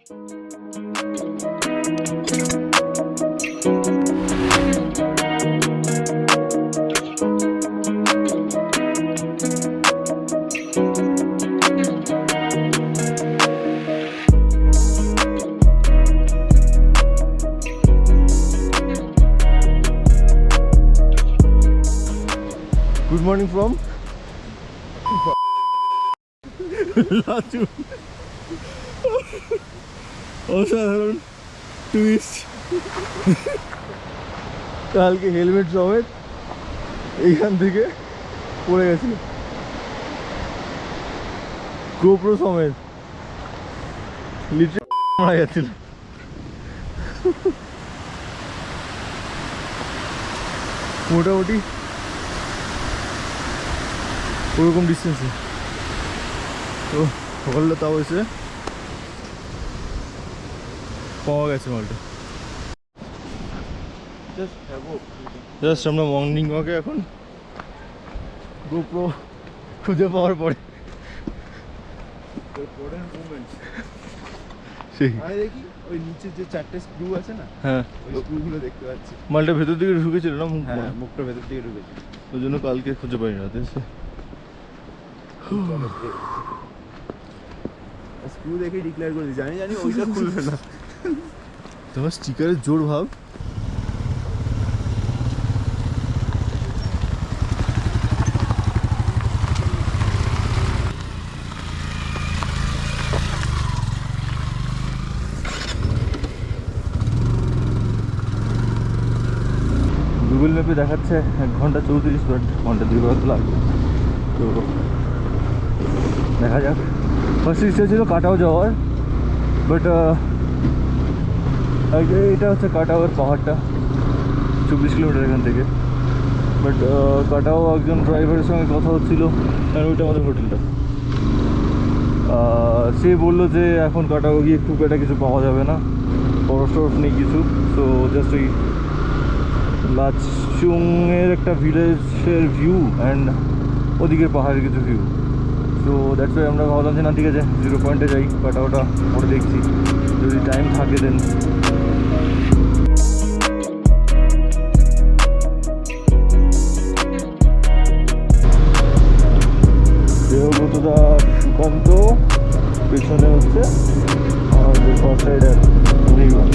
Good morning from লাচু। অসাধারণ twist. কালকে helmet সমেত এইখান থেকে পড়ে গেছিল, গোপ্রো সমেত, লিটারালি মারা গেছিল। মোটামুটি ওরকম ডিস্টেন্সে তো বললো, তাও এসে পাওয়া গেছে মালটা। জাস্ট আমরা মর্নিং ওয়াকে এখন গোপ্রো খুঁজে পাওয়ার পরে সেই দেখি ওই নিচে যে 4টে স্ক্রু আছে না, হ্যাঁ ওই স্ক্রুগুলো দেখতে পাচ্ছি। মালটা ভেতর দিকে ঢুকেছিল না, হ্যাঁ, মুখটা ভেতর দিকে ঢুকেছে, ওই জন্য কালকে খুঁজে পাই না। স্ক্রু দেখে ডিক্লেয়ার করে দিই, জানি ওইটা খুলবে না। তোমার স্টিকারের জোর ভাব। গুগল ম্যাপে দেখাচ্ছে 1 ঘন্টা 34 মিনিট, ঘন্টা 2 ঘন্টা লাগবে। তো দেখা যাক। ফার্স্ট ইচ্ছা ছিল কাটাও যাওয়ার, বাট এটা হচ্ছে কাটাওয়ের পাহাড়টা 24 কিলোমিটার এখান থেকে। বাট কাটাও একজন ড্রাইভারের সঙ্গে কথা হচ্ছিল, আর ওইটা আমাদের হোটেলটা। সে বললো যে এখন কাটাও গিয়ে খুব একটা কিছু পাওয়া যাবে না, বরফ টরফ নেই কিছু। তো জাস্ট ওই লাচুংয়ের একটা ভিলেজের ভিউ অ্যান্ড ওদিকের পাহাড়ের কিছু ভিউ। তো দ্যাটস ওয়াই আমরা ভাবলাম যে না ঠিক আছে 0 পয়েন্টে যাই, কাটাওটা পরে দেখছি যদি টাইম থাকে দেন। দেহব্রতদা, সুকান্ত, পেছনে হচ্ছে আমাদের ফার্স্ট রাইডার অনির্বাণ।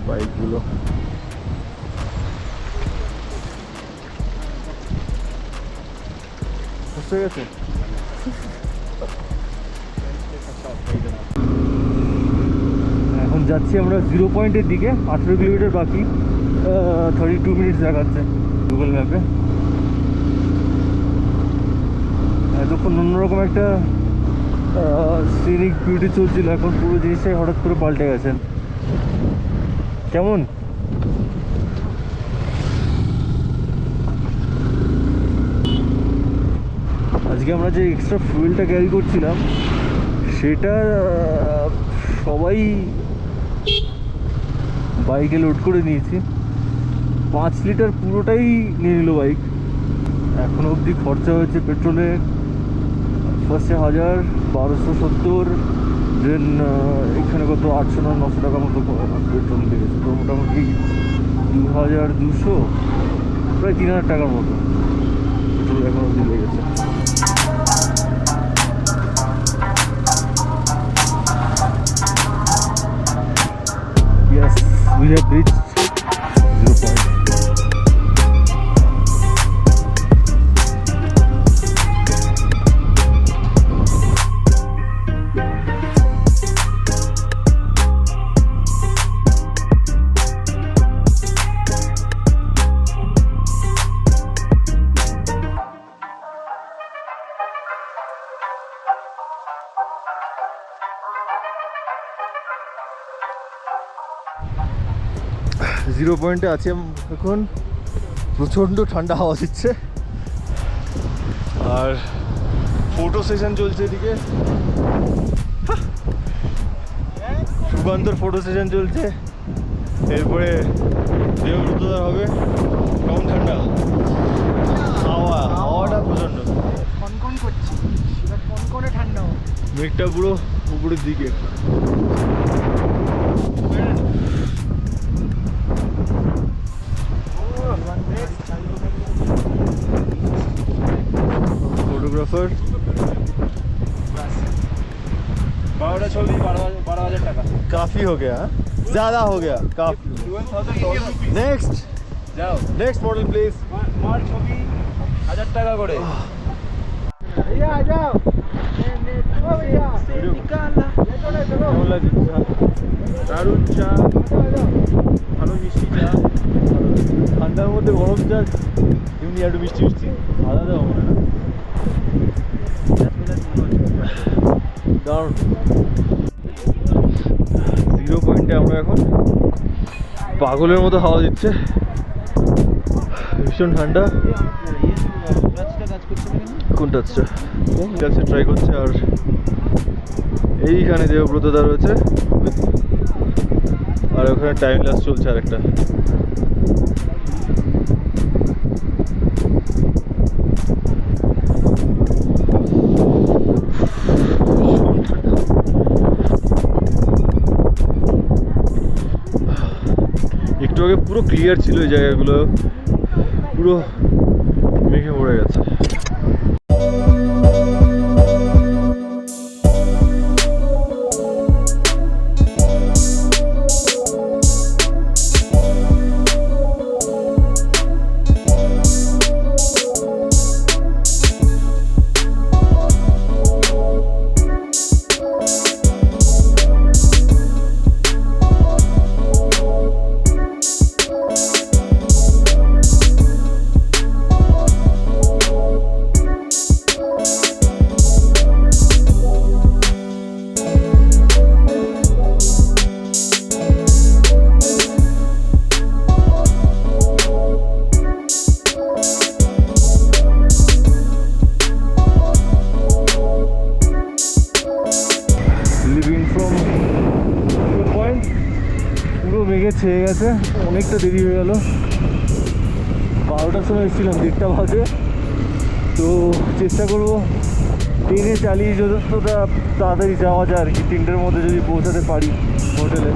বাইকগুলো বসে গেছে। এখন যাচ্ছি আমরা 0 পয়েন্টের দিকে, 18 কিলোমিটার বাকি, 32 মিনিটস দেখাচ্ছে গুগল ম্যাপে। এতক্ষণ অন্যরকম একটা সিনিক বিউটি চলছিল, এখন পুরো জিনিসটাই হঠাৎ করে পাল্টে গেছেন। কেমন আজকে আমরা যে এক্সট্রা ফুয়েলটা ক্যারি করছিলাম সেটা সবাই বাইকে লোড করে নিয়েছি। 5 লিটার পুরোটাই নিয়ে নিল বাইক। এখনো অবধি খরচা হয়েছে পেট্রোলে ফার্স্টে 1270, দেন এখানে কত 800 না 900 টাকা মতো পেট্রোল লেগেছে। তো মোটামুটি 2200, প্রায় 3000 টাকার মতো পেট্রোল এখন অবধি লেগেছে। Yes, we have reached 0 point. Zero পয়েন্টে আছি এখন। প্রচণ্ড ঠান্ডা হাওয়া দিচ্ছে আর ফটো সেশন চলছে এদিকে। সুকান্তর ফটো সেশন চলছে, এরপরে দেবব্রতদার হবে। কেমন ঠান্ডা হাওয়াটা প্রচণ্ড কনকন করছে, কনকনে ঠান্ডা। মেঘটা পুরো উপরের দিকে। फोटोग्राफर 12টা ছবি 12,000 টাকা। काफी हो गया, ज्यादा हो गया काफी। नेक्स्ट যাও नेक्स्ट मॉडल प्लीज। মার ছবি 1000 টাকা করে। भैया आ जाओ, भैया निकाला দারুণ চা, ভালো মিষ্টি চা। ঠান্ডার মধ্যে গরম চা এমনি একটু মিষ্টি মিষ্টি আলাদা হবে না? দারুণ। জিরো পয়েন্টে আমরা এখন, পাগলের মতো হাওয়া দিচ্ছে, ভীষণ ঠান্ডা। কোন টাচটা যাচ্ছে ট্রাই করছে। আর এইখানে দেবব্রতদা রয়েছে আর ওখানে টাইম ল্যাপস চলছে আরেকটা। একটু আগে পুরো ক্লিয়ার ছিল এই জায়গাগুলো, পুরো মেঘে ভরে গেছে। মেঘে ছেয়ে গেছে, অনেকটা দেরি হয়ে গেল। 12টার সময় এসেছিলাম, 1:30 বাজে। তো চেষ্টা করবো ট্রেনে চালিয়ে যতটা তাড়াতাড়ি যাওয়া যায় আর কি, 3টের মধ্যে যদি পৌঁছাতে পারি হোটেলে।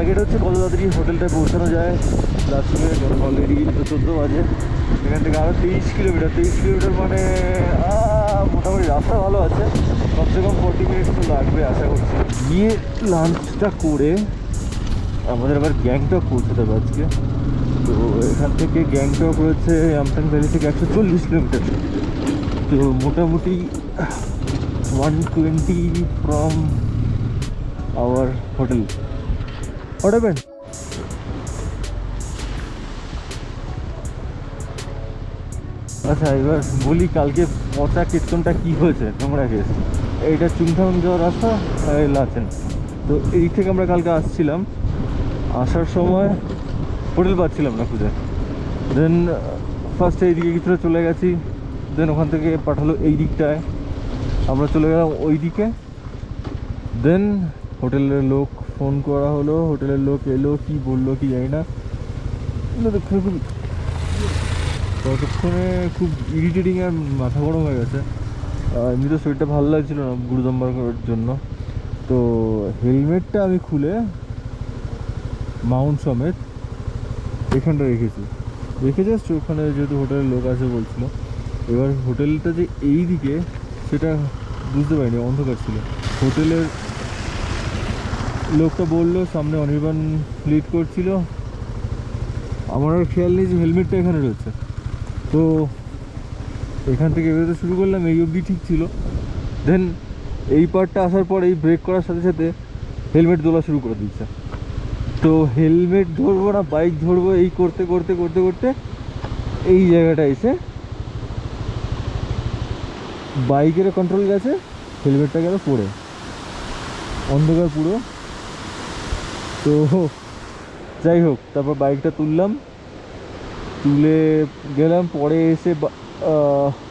টার্গেট হচ্ছে কত তাড়াতাড়ি হোটেলটায় পৌঁছানো যায়। লাস্টে অলরেডি 14 বাজে। এখান থেকে আরও 23 কিলোমিটার। 23 কিলোমিটার মানে মোটামুটি রাস্তা ভালো আছে, কমসে কম 40 মিনিট তো লাগবে আশা করছি। গিয়ে লাঞ্চটা করে আমাদের আবার গ্যাংটক পৌঁছতে হবে আজকে। তো এখান থেকে গ্যাংটক রয়েছে আমটাং ভ্যালি থেকে 140 কিলোমিটার। তো মোটামুটি 120 from our hotel. What happened? আচ্ছা এবার বলি কালকে পচা কীর্তনটা কী হয়েছে তোমরা কেস। এইটা চুংথাং যাওয়ার রাস্তা লাচেন। তো এই থেকে আমরা কালকে আসছিলাম, আসার সময় হোটেল পাচ্ছিলাম না খুঁজে। দেন ফার্স্টে এইদিকে কিছুটা চলে গেছি, দেন ওখান থেকে পাঠালো এই দিকটায়, আমরা চলে গেলাম ওই দিকে। দেন হোটেলের লোক ফোন করা হলো, হোটেলের লোক এলো, কি বললো কি জানি না। ততক্ষণে খুব ইরিটেটিং আর মাথা গরম হয়ে গেছে। এমনি তো শরীরটা ভালো লাগছিল না গুরুদম্বার করার জন্য। তো হেলমেটটা আমি খুলে মাউন্ট সমেত এখানটা রেখে জাস্ট ওখানে যেহেতু হোটেলের লোক আছে বলছিল। এবার হোটেলটা যে এই দিকে সেটা বুঝতে পারিনি, অন্ধকার ছিল। হোটেলের লোকটা বললো সামনে অনির্বাণ লিড করছিল, আমার আর খেয়াল নেই যে হেলমেটটা এখানে রয়েছে। তো এখান থেকে বেরোতে শুরু করলাম, এই অবধি ঠিক ছিল। দেন এই পার্টটা আসার পর এই ব্রেক করার সাথে সাথে হেলমেট তোলা শুরু করে দিচ্ছে। তো হেলমেট ধরবো না বাইক ধরবো এই করতে করতে করতে করতে এই জায়গাটা এসে বাইকের কন্ট্রোল গেছে, হেলমেটটা গেল পড়ে, অন্ধকার পুরো। তো যাই হোক, তারপর বাইকটা তুললাম, তুলে গেলাম, পরে এসে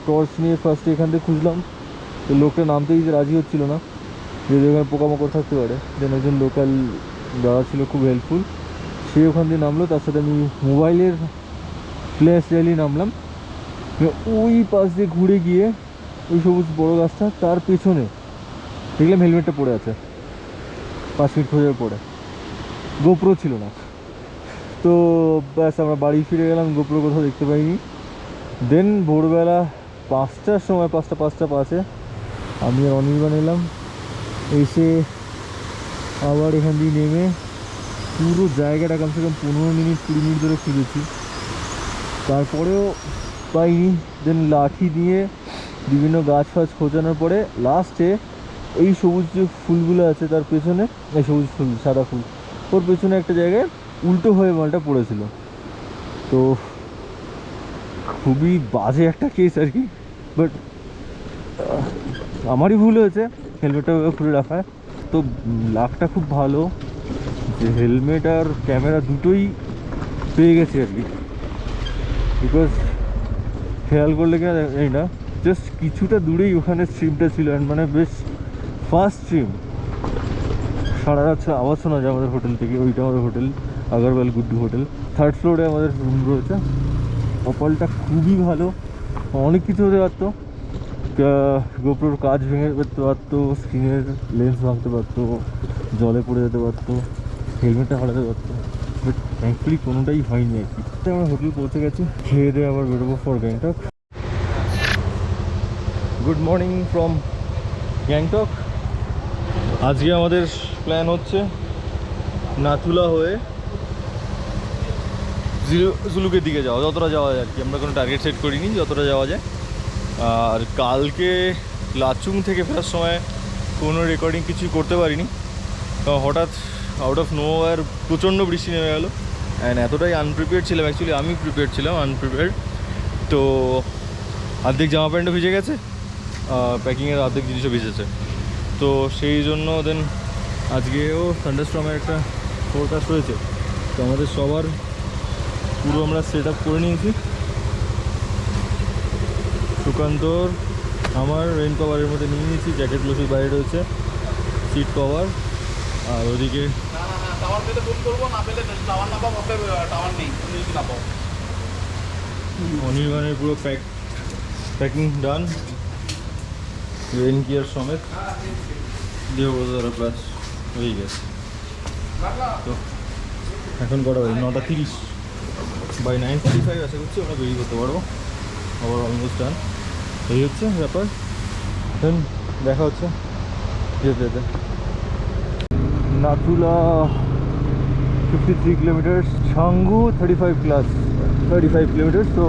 টর্চ নিয়ে ফার্স্টে এখান থেকে খুঁজলাম। তো লোকটা নামতেই রাজি হচ্ছিল না, যদি ওখানে পোকামাকড় থাকতে পারে। দেন একজন লোকাল দাদা ছিল, খুব হেল্পফুল, সে ওখান দিয়ে নামলো, তার সাথে আমি মোবাইলের ফ্ল্যাশ জ্বালিয়ে নামলাম। ওই পাশ দিয়ে ঘুরে গিয়ে ওই সবুজ বড় গাছটা, তার পেছনে দেখলাম হেলমেটটা পড়ে আছে। 5 মিনিট খোঁজার পরে গোপ্রো ছিল না। তো ব্যাস আমরা বাড়ি ফিরে গেলাম, গোপ্রো কোথাও দেখতে পাইনি। দেন ভোরবেলা 5টার সময়, 5:05 আমি আর অনির্বাণ এলাম, এসে আবার এখান দিয়ে নেমে পুরো জায়গাটা কমসে কম 15 মিনিট 20 মিনিট ধরে খুঁজেছি, তারপরেও পাইনি। দেন লাঠি দিয়ে বিভিন্ন গাছ ফাছ খোঁজানোর পরে লাস্টে এই সবুজ যে ফুলগুলো আছে তার পেছনে, এই সবুজ ফুল সাদা ফুল, ওর পেছনে একটা জায়গায় উল্টো হয়ে মালটা পড়েছিল। তো খুবই বাজে একটা কেস আর কি, বাট আমারই ভুল হয়েছে হেলমেটটা খুলে রাখায়। তো লাকটা খুব ভালো যে হেলমেট আর ক্যামেরা দুটোই পেয়ে গেছে আর কি, বিকজ খেয়াল করলে কিনা এই না, জাস্ট কিছুটা দূরেই ওখানে স্ট্রিমটা ছিল, মানে বেশ ফার্স্ট স্ট্রিম। সারা রাত আওয়াজ শোনা যায় আমাদের হোটেল থেকে, ওইটা আমাদের hotel Agarwal Guddu hotel, 3rd ফ্লোরে আমাদের রুম রয়েছে। কপালটা খুবই ভালো, অনেক কিছু হতে পারতো, গোপ্রোর কাজ ভেঙে যেতে পারতো, স্ক্রিনের লেন্স ভাঙতে পারতো, জলে পড়ে যেতে পারতো, হেলমেটটা হারাতে পারতো, বাট থ্যাঙ্কফুলি কোনোটাই হয়নি আর কি। আমরা হোটেল পৌঁছে গেছি, খেয়ে দিয়ে আবার বেরোবো for Gangtok. Good morning from Gangtok. আজকে আমাদের প্ল্যান হচ্ছে নাথুলা হয়ে জুলুকের দিকে যাওয়া, যতটা যাওয়া যায় আর কি। আমরা কোনো টার্গেট সেট করিনি, যতটা যাওয়া যায়। আর কালকে লাচুং থেকে ফেরার সময় কোনো রেকর্ডিং কিছুই করতে পারিনি, হঠাৎ আউট অফ নো ওয়্যার প্রচণ্ড বৃষ্টি নেমে গেলো, অ্যান্ড এতটাই আনপ্রিপেয়ার্ড ছিলাম, অ্যাকচুয়ালি আমি প্রিপেয়ার্ড ছিলাম, আনপ্রিপেয়ার্ড। তো অর্ধেক জামা প্যান্টও ভিজে গেছে, প্যাকিংয়ের অর্ধেক জিনিসও ভিজেছে। তো সেই জন্য দেন আজকেও থান্ডারস্টর্মের একটা ফোরকাস্ট রয়েছে। তো আমাদের সবার পুরো আমরা সেট আপ করে নিয়েছি। সুকান্তর আমার রেন কভারের মধ্যে নিয়ে নিয়েছি, জ্যাকেটগুলো সেই বাইরে রয়েছে, সিট কভার। আর ওদিকে অনির্বাণের পুরো প্যাকিং ডান, রেন গিয়ার সমেত দেবদারা প্লাস হয়ে গেছে। তো এখন কটা বাজে? 9:30, বাই 9:45 আশা করছি আমরা বেরিয়ে করতে পারবো। আবার অলমোস্ট ডান, এই হচ্ছে ব্যাপার। দেন দেখা হচ্ছে যেতে যেতে। Nathula 53 kilometre, Changu 35 kilometre. তো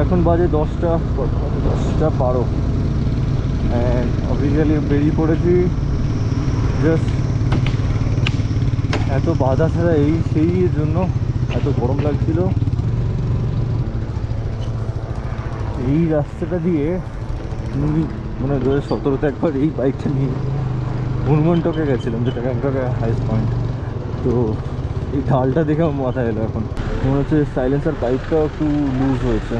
এখন বাজে 10:12 অ্যান্ড অফিসিয়ালি বেরিয়ে পড়েছি। জাস্ট এত বাধা ছাড়া সেই জন্য এত গরম লাগছিল। এই রাস্তাটা দিয়ে মানে 2017-তে একবার এই বাইকটা নিয়ে মুনমনটকে গেছিলাম, যেটা গ্যাংটকের হাইস্ট পয়েন্ট। তো এই ঢালটা দেখে আমার মাথায় এলো, এখন মনে হচ্ছে সাইলেন্সার পাইপটাও একটু লুজ হয়েছে,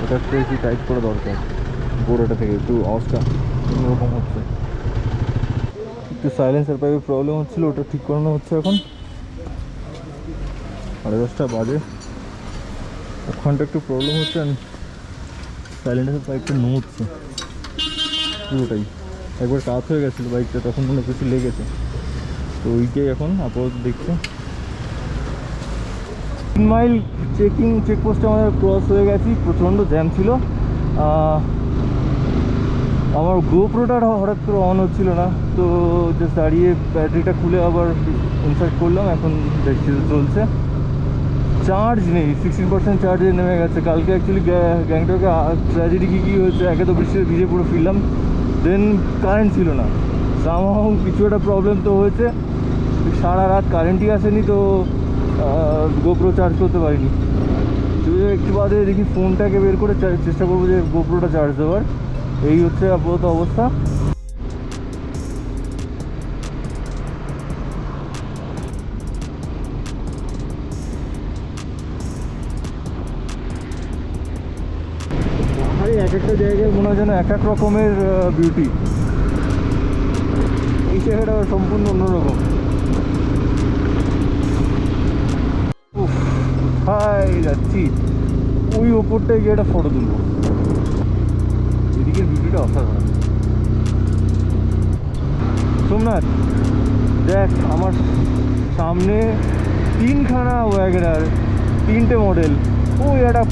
ওটা একটু একটু টাইট করা দরকার। গোড়াটা থেকে একটু আওয়াজটা অন্যরকম হচ্ছে, একটু সাইলেন্সার পাইপের প্রবলেম হচ্ছিলো, ওটা ঠিক করানো হচ্ছে এখন। 10:30 বাজে, ওখানটা একটু প্রবলেম হচ্ছে, সাইলেন্সার পাইপটা নড়ছে পুরোটাই। একবার কাজ হয়ে গেছিলো বাইকটা, তখন মনে কিছু লেগেছে, তো ওইটাই এখন আপাতত দেখছে। 3 মাইল চেকপোস্টে আমাদের ক্রস হয়ে গেছি, প্রচণ্ড জ্যাম ছিল। আমার গোপ্রোটা হঠাৎ করে অন হচ্ছিল না, তো জাস্ট দাঁড়িয়ে ব্যাটারিটা খুলে আবার ইনসার্ট করলাম, এখন দেখছি চলছে। চার্জ নেই, 16% চার্জে নেমে গেছে। কালকে অ্যাকচুয়ালি গ্যাংটকে ট্র্যাজেডি কী হয়েছে, একে তো বৃষ্টিতে ভিজে পুরো ফিরলাম, দেন কারেন্ট ছিল না, সামহাও কিছু একটা প্রবলেম তো হয়েছে। সারা রাত কারেন্টই আসেনি, তো গোপ্রো চার্জ করতে পারিনি। তো একটু বাদে দেখি ফোনটাকে বের করে চেষ্টা করবো যে গোপ্রোটা চার্জ দেওয়ার। এই হচ্ছে আপাতত অবস্থা। পাহাড়ে এক একটা জায়গায় মনে হয় যেন এক এক রকমের বিউটি। এই জায়গাটা সম্পূর্ণ অন্যরকম। কোথায় যাচ্ছি? ওই ওপরটায় গিয়ে একটা ফটো তুলবো। এদিকের বিউটিটা অসাধারণ। সোমনাথ দেখ, আমার সামনে 3খানা ওয়াগনার, 3টে মডেল। ওই একটা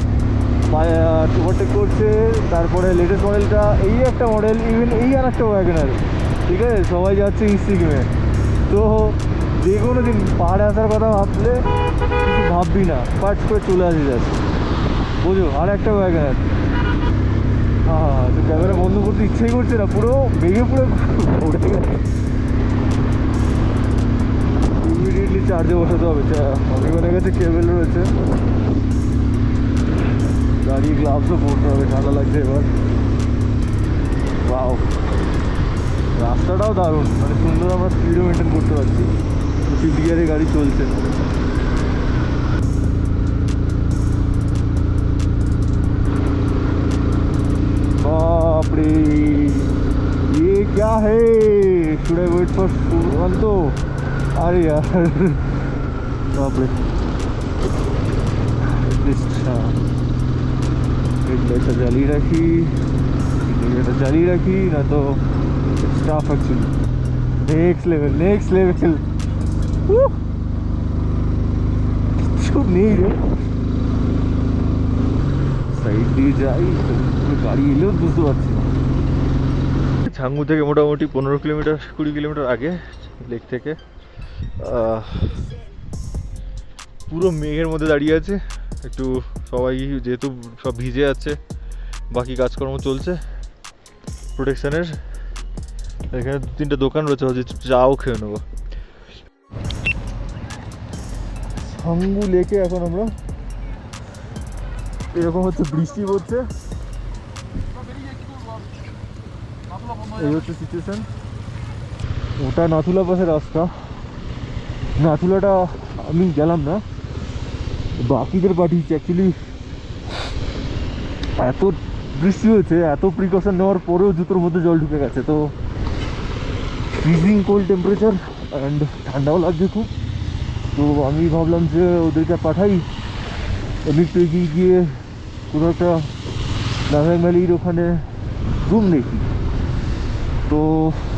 ওভারটেক করছে, তারপরে লেটেস্ট মডেলটা এই একটা মডেল, ইভেন এই আর একটা ওয়াগনার। ঠিক আছে, সবাই যাচ্ছে সিকিমে। তো যে কোনো দিন পাহাড়ে আসার কথা ভাবলে কিছু ভাববি না, পার্ট করে চলে আসি যাচ্ছে, বুঝো। আর একটা ওয়াগনার, হ্যাঁ, তো ক্যামেরা বন্ধ করতে ইচ্ছেই করছে না, পুরো বেগে পুরো উঠে গেছে। ইমিডিয়েটলি চার্জে বসাতে হবে। অনেকের কাছে কেবল রয়েছে, গাড়ি গ্লাভসও পরতে হবে, ঠান্ডা লাগছে এবার। ওয়াও, রাস্তাটাও দারুণ, মানে সুন্দর, আমরা স্পিডও মেনটেন করতে পারছি। 50 গিয়ারে গাড়ি চলছে। বাপরে, ये क्या है? Should I wait for Suranto? अरे यार, बापरे। এটা জ্বালিয়ে রাখি, এটা জ্বালিয়ে রাখি, না তো staff actually next level, next level. কিছু নেই রে, সাইড দিয়ে যাই, গাড়ি এলেও বুঝতে পারছি না। ছাঙ্গু থেকে মোটামুটি 15 কিলোমিটার 20 কিলোমিটার আগে লেক থেকে। পুরো মেঘের মধ্যে দাঁড়িয়ে আছে, একটু সবাই যেহেতু সব ভিজে আছে, বাকি কাজকর্ম চলছে প্রোটেকশনের। এখানে 2-3টে দোকান রয়েছে, হচ্ছে চাও খেয়ে নেবো। ছাঙ্গু লেকে এখন আমরা, এরকম হচ্ছে বৃষ্টি পড়ছে, এই হচ্ছে সিচুয়েশন। ওটা নাথুলা পাশের রাস্তা, নাথুলাটা আমি গেলাম না, বাকিদের পাঠিয়েছি। অ্যাকচুয়ালি এত বৃষ্টি হয়েছে, এত প্রিকশন নেওয়ার পরেও জুতোর মধ্যে জল ঢুকে গেছে, তো ফ্রিজিং কোল্ড টেম্পারেচার অ্যান্ড ঠান্ডাও লাগছে খুব। তো আমি ভাবলাম যে ওদেরকে পাঠাই, আমি একটু এগিয়ে গিয়ে কোনো একটা নাগাং ভ্যালির ওখানে রুম দেখি। তো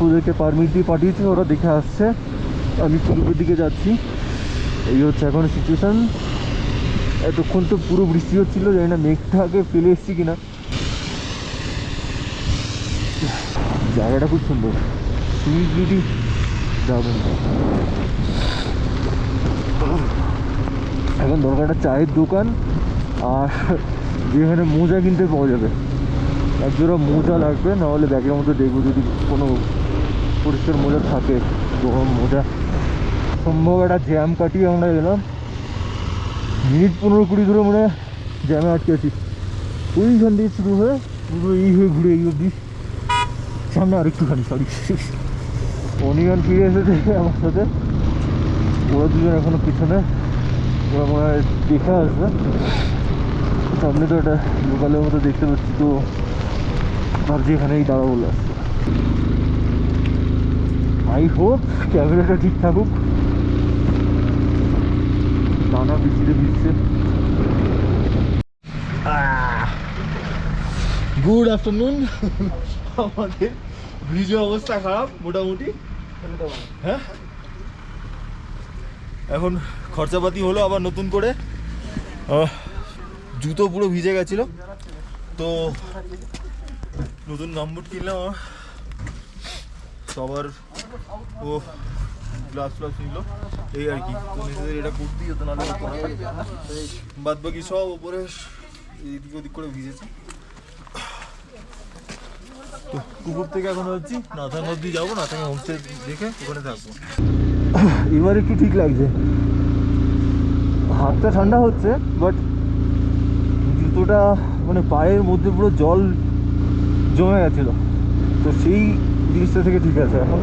ওদেরকে পারমিট দিয়ে পাঠিয়েছি, ওরা দেখে আসছে, আমি পুরোপুর দিকে যাচ্ছি। এই হচ্ছে এখন সিচুয়েশান। এতক্ষণ তো পুরো বৃষ্টি হচ্ছিল, জানি না মেঘটাকে ফেলে এসছি কিনা। জায়গাটা খুব সুন্দর, সুইট যাবেন। এখন দরকার একটা চায়ের দোকান, আর যেখানে মোজা কিনতে পাওয়া যাবে। একজোড়া মোজা লাগবে, নাহলে ব্যাগের মধ্যে দেখবো যদি কোনো পরিষ্কার মোজা থাকে, গরম মোজা। সম্ভব একটা জ্যাম কাটিয়ে আমরা এলাম, মিনিট 15-20 ধরে মানে জ্যামে আটকে আছি। ওইখান দিয়ে শুরু হয়ে পুরো এই হয়ে ঘুরে এই অবধি সামনে আরেকটুখানি। সরি, অনিয়ন ফিরে এসেছে আমার সাথে, ওরা দুজন এখনো পিছনে, ওরা মনে হয় দেখে আসবে। সামনে তো একটা লোকালের মতো দেখতে পাচ্ছি, তো ভাবছি এখানেই দাঁড়া বলে আসছে। আই হোপ ক্যামেরাটা ঠিক থাকুক, টানা বৃষ্টিতে ভিজছে। Good afternoon. আমাদের ভিজে অবস্থা খারাপ মোটামুটি। হ্যাঁ, এখন খরচাপাতি হলো আবার নতুন করে, জুতো পুরো ভিজে গেছিলো, তো নতুন গামবুট কিনলাম। সবার ও গ্লাভস ফ্লাভস নিল, এই আর কি। তো নিজেদের এটা কুর্তি হতো, নাহলে বাদ বাকি সব ওপরে এদিক ওদিক করে ভিজেছে। তো কুকুর থেকে এখন হচ্ছি নাথাং অব্দি যাবো, নাথাং হোমস্টে দেখে ওখানে থাকবো। এবার একটু ঠিক লাগছে, হাতটা ঠান্ডা হচ্ছে, বাট জুতোটা মানে পায়ের মধ্যে পুরো জল জমে গেছিলো, তো সেই জিনিসটা থেকে ঠিক আছে এখন।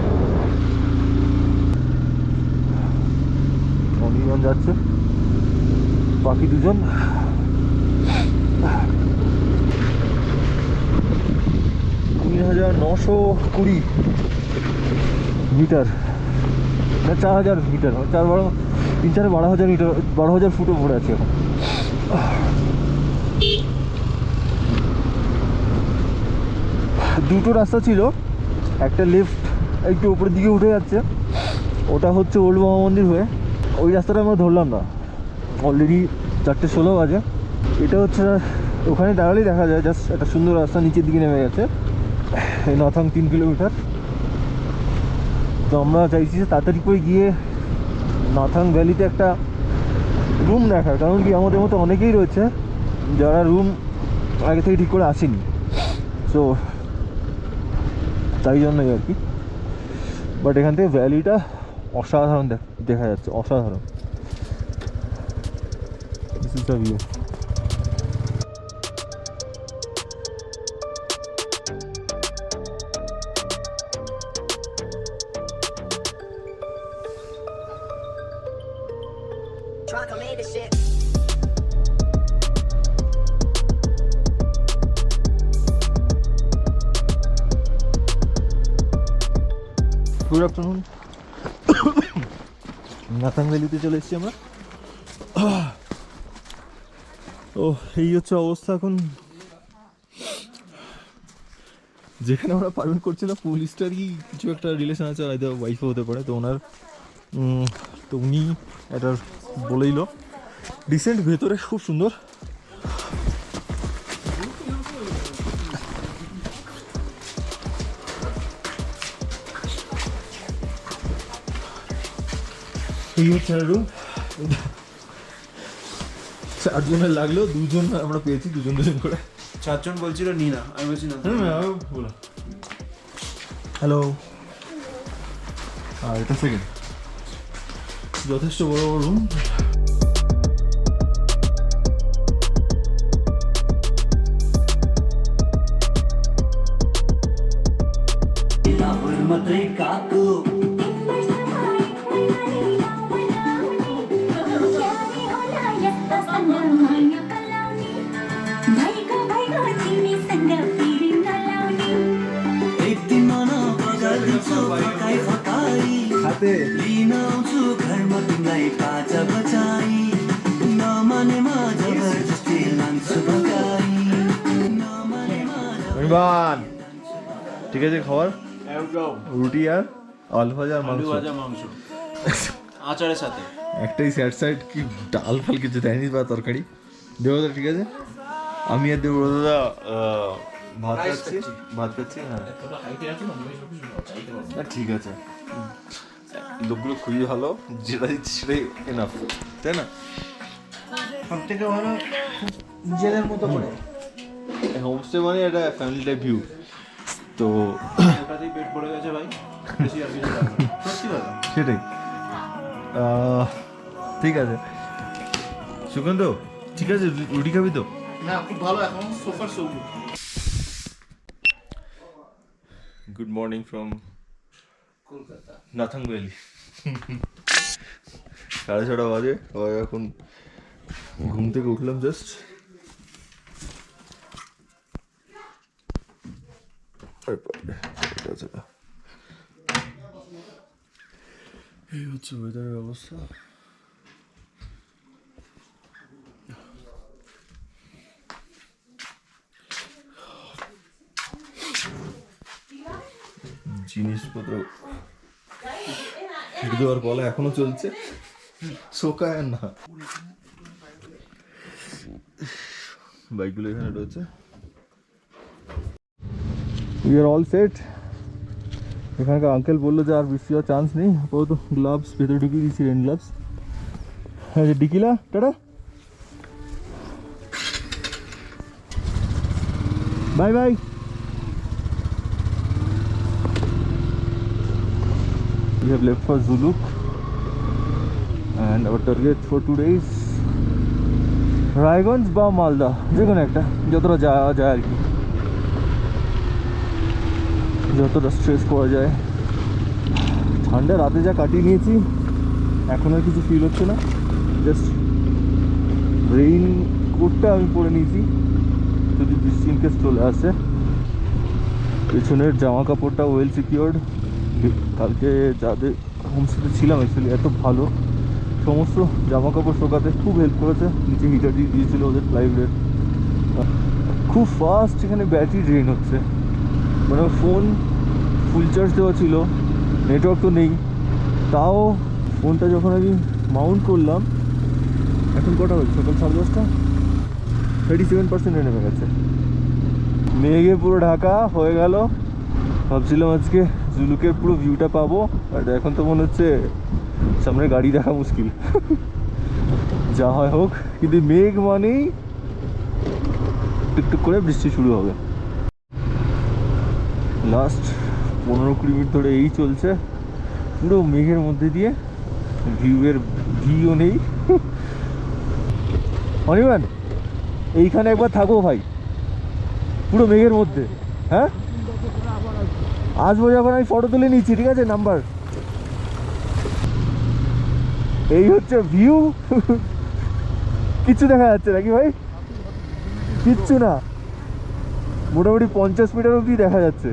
অনির্বাণ যাচ্ছে, বাকি দুজন ৩,৯২০ মিটার না ৪,০০০ মিটার, ৩-৪-১২,০০০ মিটার, ১২,০০০ ফুটে পড়ে আছে এখন। দুটো রাস্তা ছিল, একটা লেফট একটু উপরের দিকে উঠে যাচ্ছে, ওটা হচ্ছে ওল্ড মামা মন্দির হয়ে, ওই রাস্তাটা আমরা ধরলাম না, অলরেডি 4:16 বাজে। এটা হচ্ছে ওখানে দাঁড়ালেই দেখা যায় জাস্ট একটা সুন্দর রাস্তা নিচের দিকে নেমে গেছে, এই নথাং 3 কিলোমিটার। তো আমরা চাইছি যে তাড়াতাড়ি করে গিয়ে নথাং ভ্যালিতে একটা রুম দেখার, কারণ কি আমাদের মতো অনেকেই রয়েছে যারা রুম আগে থেকে ঠিক করে আসেনি, সো তাই জন্যই আর কি। বাট এখান থেকে ভ্যালিটা অসাধারণ দেখা যাচ্ছে, অসাধারণ। This is the view. Trucker made this shit. Good afternoon. Nathang ভ্যালিতে চলে এসেছি আমরা। ও এই হচ্ছে অবস্থা এখন, যেখানে আমরা পারমিট করছিলাম পুলিশটারই কিছু একটা রিলেশন আছে, হয়তো ওয়াইফও হতে পারে, তো ওনার তো উনি এটা বলেইল। ডিসেন্ট, ভেতরে খুব সুন্দর। এই হচ্ছে রুম, 4 জনের লাগলো, 2 জন আমরা পেয়েছি, 2 জন করে। 4 জন বলছিল নি না, আমি বলছি না। বলো হ্যালো। আর এটা সেকেন্ড, যথেষ্ট বড় বড় রুম। হাতে অনির্বাণ, ঠিক আছে খাবার? রুটি আর আলু ভাজা আর মাংস, আচারের সাথে একটাই স্যাড সাইড, কি ডাল ফাল কিছু দেয়নি বা তরকারি। দেবদা ঠিক আছে, আমি আর দেবদা ভাত খাচ্ছি। হ্যাঁ ঠিক আছে, লোকগুলো খুবই ভালো, যেটা দিচ্ছি সেটাই এনাফ, তাই না? সব থেকে ভালো নিজেদের মতো করে। হোমস্টে মানে একটা ফ্যামিলি টাইপ ভিউ, তো ওটাতেই পেট ভরে গেছে ভাই, বেশি আর কিছু লাগবে না। সত্যি কথা সেটাই। ঠিক আছে সুকান্ত, ঠিক আছে রুটি খাবি তো? না খুব ভালো, এখন সোফার সবুজ। Good morning from Kolkata. Nathang valley. 6:30 বাজে, এখন ঘুম থেকে উঠলাম জাস্ট। এই হচ্ছে ওয়েদারের অবস্থা। জিনিসপত্র ছেড়ে দেওয়ার বলা এখনো চলছে, শোকায় না। বাইকগুলো এখানে রয়েছে। We are all set. এখানকার আঙ্কেল বললো যে আর বৃষ্টি হওয়ার চান্স নেই, আপাতত গ্লাভস ভেতরে ঢুকিয়ে দিচ্ছি, রেন গ্লাভস। হ্যাঁ Dikila tata, bye bye. We have left for Zulu. And our target for 2 days Raiganj বা মালদা, যে কোনো একটা, যতটা যাওয়া যায় আর কি, যতটা স্ট্রেস করা যায়। ঠান্ডা রাতে যা কাটিয়ে নিয়েছি, এখন আর কিছু ফিল হচ্ছে না। জাস্ট রেইন কোটটা আমি পরে নিয়েছি যদি বৃষ্টি ইনকেস চলে আসে। পেছনের জামা কাপড়টা ওয়েল সিকিউরড। কালকে যাদের হোমস্টেতে ছিলাম অ্যাকচুয়ালি এত ভালো, সমস্ত জামা কাপড় শোকাতে খুব হেল্প করেছে। নিচে হিটার দিয়ে দিয়েছিল ওদের প্লাইউডের। খুব ফাস্ট এখানে ব্যাটারি ড্রেন হচ্ছে, মানে ফোন ফুল চার্জ দেওয়া ছিল, নেটওয়ার্ক তো নেই, তাও ফোনটা যখন আমি মাউন্ট করলাম, এখন কটা বাজে, সকাল 10:30, 37% নেমে গেছে। মেঘে পুরো ঢাকা হয়ে গেল। ভাবছিলাম আজকে জুলুকের পুরো ভিউটা পাবো, বাট এখন তো মনে হচ্ছে সামনে গাড়ি দেখা মুশকিল। যা হয় হোক, কিন্তু মেঘ মানেই টুকটুক করে বৃষ্টি শুরু হবে। লাস্ট 15-20 মিনিট ধরে এই চলছে, পুরো মেঘের মধ্যে দিয়ে, ভিউও নেই। অনিমান, এইখানে একবার থাকো ভাই, পুরো মেঘের মধ্যে। হ্যাঁ, আসবো যখন আমি ফটো তুলে নিচ্ছি, ঠিক আছে? নাম্বার, এই হচ্ছে ভিউ। কিচ্ছু দেখা যাচ্ছে নাকি ভাই? কিচ্ছু না, মোটামুটি 50 মিটার অব্দি দেখা যাচ্ছে।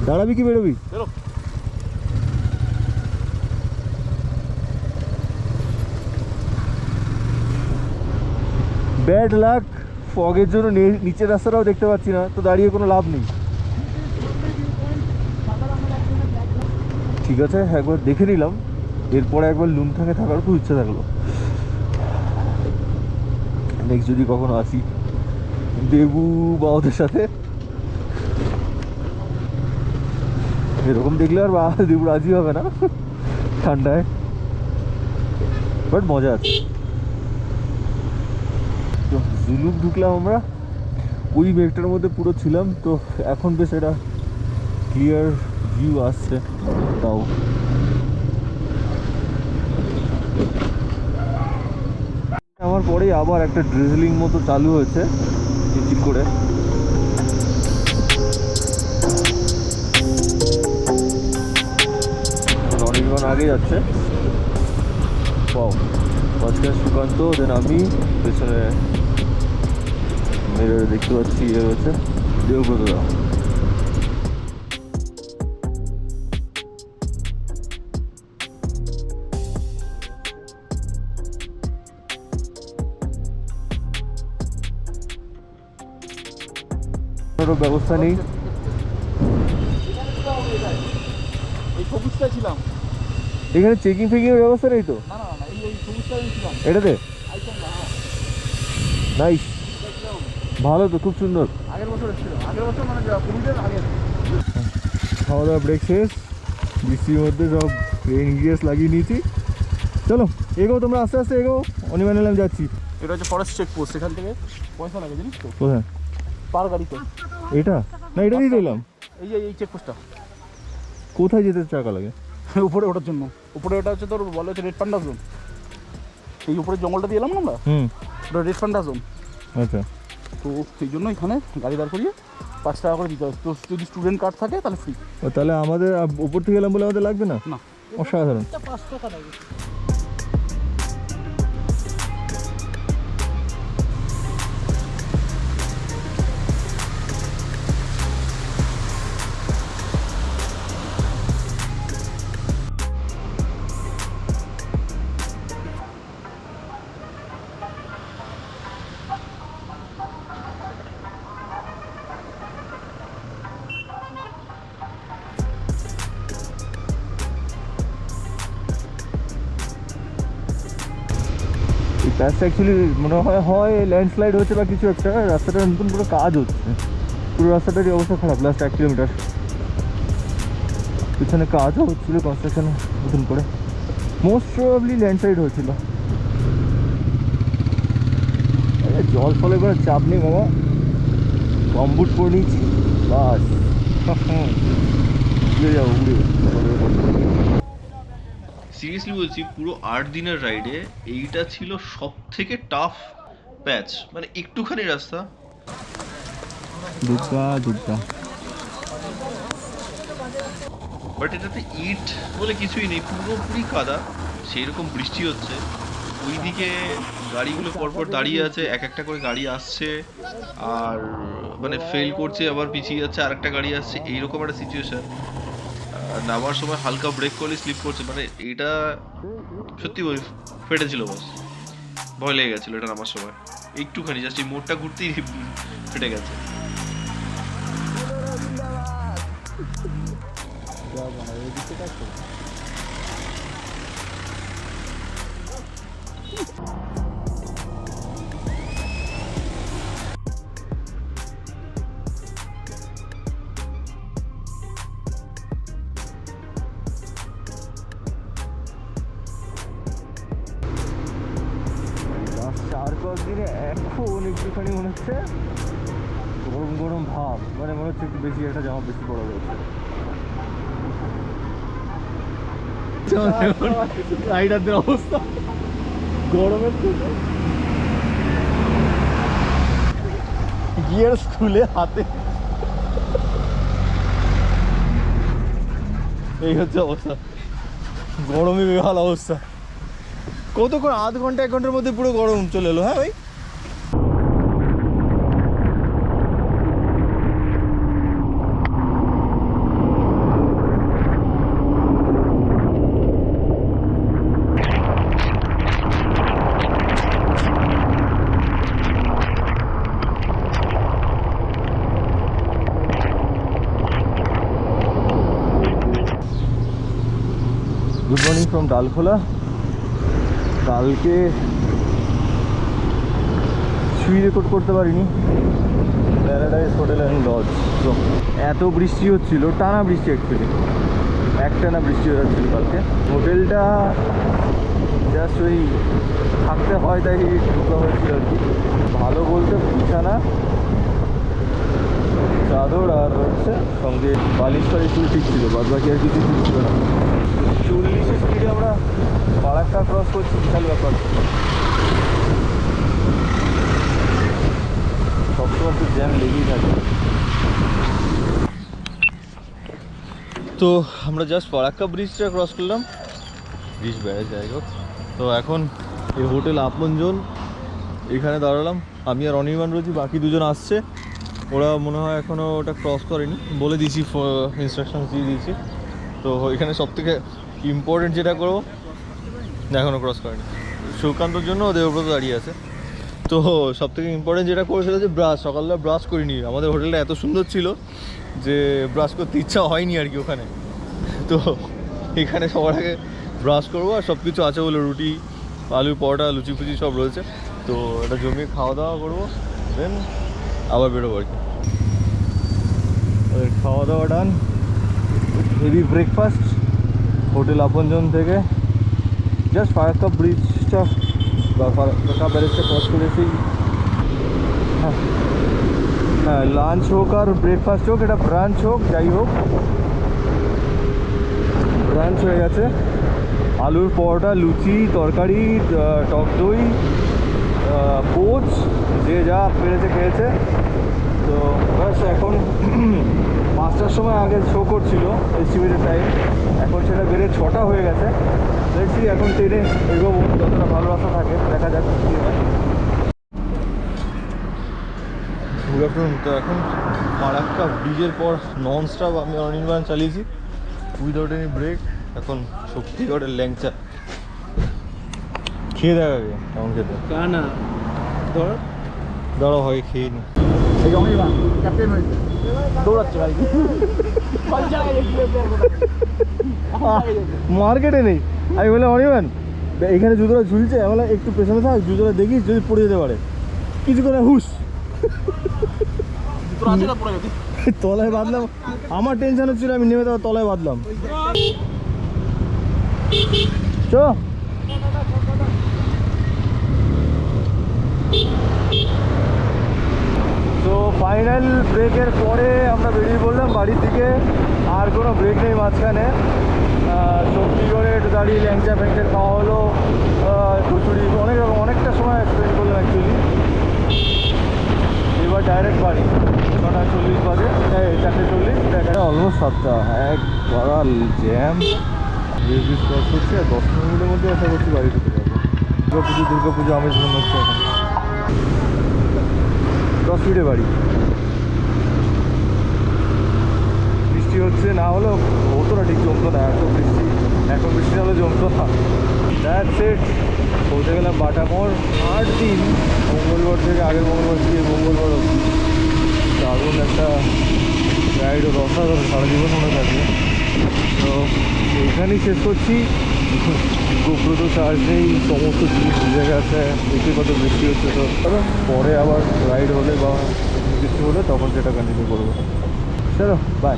দাঁড়াবি কি বেরোবি? ব্যাড লাক, ফগের জন্য নিচের রাস্তাটাও দেখতে পাচ্ছি না, তো দাঁড়িয়ে কোনো লাভ নেই। ঠিক আছে, একবার দেখে নিলাম, এরপরে একবার লুমথাঙে থাকার খুব ইচ্ছা থাকলো। নেক্সট যদি কখনো আসি দেবু বা ওদের সাথে, এরকম দেখলে আর দেবু রাজি হবে না ঠান্ডায়, বাট মজা আছে। তো জুলুক ঢুকলাম আমরা, ওই মেঘটার মধ্যে পুরো ছিলাম, তো এখন বেশ একটা ক্লিয়ার ভিউ আসছে। তাও আমার পরেই আবার একটা ড্রিজলিং মতো চালু হয়েছে চিচিক করে। অনেকক্ষণ আগে যাচ্ছে। পাও মাঝখানে সুকান্ত, দেন আমি, পেছনে মেরে দেখতে পাচ্ছি ইয়ে রয়েছে দেবব্রত দা। ব্যবস্থা নেই, এখানে চেকিং ফেকিং এর ব্যবস্থা নেই তো? এটাতে নাইস, ভালো তো, খুব সুন্দর। খাওয়া দাওয়া ব্রেক শেষ, বৃষ্টির মধ্যে সব রেইন গিয়ার্স লাগিয়ে নিয়েছি। চলো এগো, তোমরা আস্তে আস্তে এগো, অনিমান এলাম যাচ্ছি। এটা হচ্ছে ফরেস্ট চেকপোস্ট, এখান থেকে পয়সা লাগে জানিস তো? কোথায়? পার গাড়িতে। এটা না, এটা দিয়ে দিলাম। এই চেকপোস্টটা কোথায় যেতে টাকা লাগে? উপরে ওঠার জন্য। উপরে ওটা হচ্ছে তোর বলে হচ্ছে রেড পান্ডা জোন। এই উপরে জঙ্গলটা দিয়ে এলাম না আমরা, ওটা রেড পান্ডা জোন। আচ্ছা, তো সেই জন্য এখানে গাড়ি দাঁড় করিয়ে 5 টাকা করে দিতে হবে। তো যদি স্টুডেন্ট কার্ড থাকে তাহলে ফ্রি। তাহলে আমাদের উপর থেকে এলাম বলে আমাদের লাগবে না? না, অসাধারণ। 5 টাকা লাগে। প্যাচটা অ্যাকচুয়ালি মনে হয় ল্যান্ডস্লাইড হচ্ছে বা কিছু একটা, রাস্তাটা নতুন পুরো কাজ হচ্ছে, পুরো রাস্তাটারই অবস্থা খারাপ। লাস্ট 1 কিলোমিটার পিছনে কাজও হচ্ছিলো কনস্ট্রাকশন নতুন করে, মোস্ট প্রবাবলি ল্যান্ডস্লাইড হয়েছিল। জল ফলে করে চাপ নেই বাবা, কমবুট করে নিয়েছি, বাস উড়ে যাবো, উড়ে। সিরিয়াসলি বলছি, পুরো 8 দিনের রাইডে এইটা ছিল সব থেকে টাফ প্যাচ। মানে একটুখানি রাস্তা, বাট এটাতে ইট বলে কিছুই নেই, পুরোপুরি কাদা। সেই রকম বৃষ্টি হচ্ছে, ওইদিকে গাড়িগুলো পরপর দাঁড়িয়ে আছে, এক একটা করে গাড়ি আসছে আর মানে ফেল করছে, আবার পিছিয়ে যাচ্ছে, আর একটা গাড়ি আসছে, এইরকম একটা সিচুয়েশন। নামার সময় হালকা ব্রেক করলে স্লিপ করছে, মানে এটা সত্যি বলি ফেটেছিল বাস, ভয় লেগে গেছিলো এটা নামার সময়। একটুখানি জাস্ট এই মোড়টা ঘুরতেই ফেটে গেছে। চার পাঁচ দিনে এখন একটুখানি মনে হচ্ছে গরম গরম ভাব, মানে মনে হচ্ছে একটু বেশি একটা জামা বেশি পড়া যাচ্ছে। রাইডারদের অবস্থা গরমের থেকে গিয়ার স্কুলে হাতে, এই হচ্ছে অবস্থা, গরমে বেহাল অবস্থা। কতক্ষণ, আধ ঘন্টা 1 ঘন্টার মধ্যে পুরো গরম চলে এলো। হ্যাঁ ভাই, গুড মর্নিং ফ্রম ডালখোলা। কালকে সুই রেকর্ড করতে পারিনি, প্যারাডাইস হোটেল অ্যান্ড লজ। তো এত বৃষ্টি হচ্ছিল, টানা বৃষ্টি, অ্যাকচুয়ালি একটানা বৃষ্টি হয়ে যাচ্ছিল কালকে। হোটেলটা জাস্ট ওই থাকতে হয় তাই ঢোকা হয়েছিল আর কি। ভালো বলতে বিছানা, চাদর আর হচ্ছে সঙ্গে বালিশ ফালিশগুলো ঠিক ছিল, বাদ বাকি আর কিছু ঠিক ছিল না। 40 স্পিডে আমরা ফারাক্কা ক্রস করছি, বিশাল ব্যাপার। সবসময় একটু জ্যাম লেগেই থাকে। তো আমরা জাস্ট ফারাক্কা ব্রিজটা ক্রস করলাম, ব্রিজ বেড়ে যাই হোক। তো এখন এই হোটেল আপনজন, এখানে দাঁড়ালাম। আমি আর অনির্বাণ রয়েছি, বাকি দুজন আসছে, ওরা মনে হয় এখনও ওটা ক্রস করেনি, বলে দিয়েছি, ইনস্ট্রাকশন দিয়ে দিয়েছি। তো এখানে সবথেকে ইম্পর্টেন্ট যেটা করবো, এখনও ক্রস করেনি, সুকান্তর জন্য দেবব্রত দাঁড়িয়ে আছে। তো সবথেকে ইম্পর্টেন্ট যেটা করে সেটা হচ্ছে ব্রাশ। সকালবেলা ব্রাশ করিনি, আমাদের হোটেলটা এত সুন্দর ছিল যে ব্রাশ করতে ইচ্ছা হয়নি আর কি ওখানে। তো এখানে সবার আগে ব্রাশ করবো, আর সব কিছু আছে বলে রুটি, আলু পরোটা, লুচি ফুচি সব রয়েছে। তো এটা জমিয়ে খাওয়া দাওয়া করবো, দেন আবার বেরোবো আর কি। খাওয়া দাওয়া ডান, হেভি ব্রেকফাস্ট হোটেল আপনজন থেকে। জাস্ট ফারাক্কা ব্রিজটা বা ফারাক্কা ব্যারেজটা ক্রস করেছি। হ্যাঁ হ্যাঁ, লাঞ্চ হোক আর ব্রেকফাস্ট হোক, এটা ব্রাঞ্চ হোক, যাই হোক ব্রাঞ্চ হয়ে গেছে। আলুর পরোটা, লুচি, তরকারি, টক দই, পোচ, যে যা পেরেছে খেয়েছে। তো ব্যাস এখন 5টার সময় আগে শো করছিল এস্টিমেটেড টাইম, এখন সেটা বেড়ে 6টা হয়ে গেছে। দেখছি এখন ট্রেনে এগোবো, যতটা ভালো রাস্তা থাকে দেখা যাক। Good afternoon. তো এখন ফারাক্কা ব্রিজের পর নন স্টপ আমি অনির্বাণ চালিয়েছি, উইদাউট এনি ব্রেক। এখন শক্তিগড়ের ল্যাংচা খেয়ে দেখাবে কেমন খেতে। কানা দাঁড়াও হয় খেয়ে নি। ক্যাপ্টেন হয়েছে, দৌড়াচ্ছে ভাই। মার্কেটে নেই, আমি বললাম অনির্বাণ এখানে জুতোটা ঝুলছে, আমি বললাম একটু পেছনে থাক, জুতোটা দেখিস যদি পড়ে যেতে পারে। কিছুক্ষণ হুশ তলায় বাঁধলাম, আমার টেনশন হচ্ছিল, আমি নেমে তারপর তলায় বাঁধলাম। চ তো ফাইনাল ব্রেকের পরে আমরা বেরিয়ে পড়লাম বাড়ির দিকে। আর কোনো ব্রেক নেই মাঝখানে। চণ্ডীগড়ে একটু দাঁড়িয়ে ল্যাংচা ফ্যাংচা খাওয়া হলো, কচুরি, অনেক রকম অনেকটা সময় স্পেন্ড করলাম অ্যাকচুয়ালি। এবার ডাইরেক্ট বাড়ি। 6:40 বাজে, 4:40, দেখা অলমোস্ট 7টা। এক বাড়াল জ্যাম, ব্রিজ ক্রস করছে। আর 10 মিনিটের মধ্যে আশা করছি বাড়ি ঢুকে যাবো। দুর্গাপুজো আমেজ মনে হচ্ছে এখন। 10 মিনিটে বাড়ি। বৃষ্টি হচ্ছে, না হলেও হতো না, ঠিক জমতো না এত বৃষ্টি। এখন বৃষ্টি হলে জমতো না। দ্যাটস ইট, পৌঁছে গেলাম বাটা মোড়। 8 দিন, মঙ্গলবার থেকে আগের মঙ্গলবার দিয়ে মঙ্গলবার অবধি। দারুণ একটা রাইড, ওর অসাধারণ, সারা জীবন মনে থাকবে। তো এইখানেই শেষ করছি। গোপ্রো তো চার্জ নেই, সমস্ত জিনিস ভিজে গেছে, দেখতে কত বৃষ্টি হচ্ছে। তো পরে আবার রাইড হলে বা কিছু হলে তখন সেটা কন্টিনিউ করবো। চলো বাই।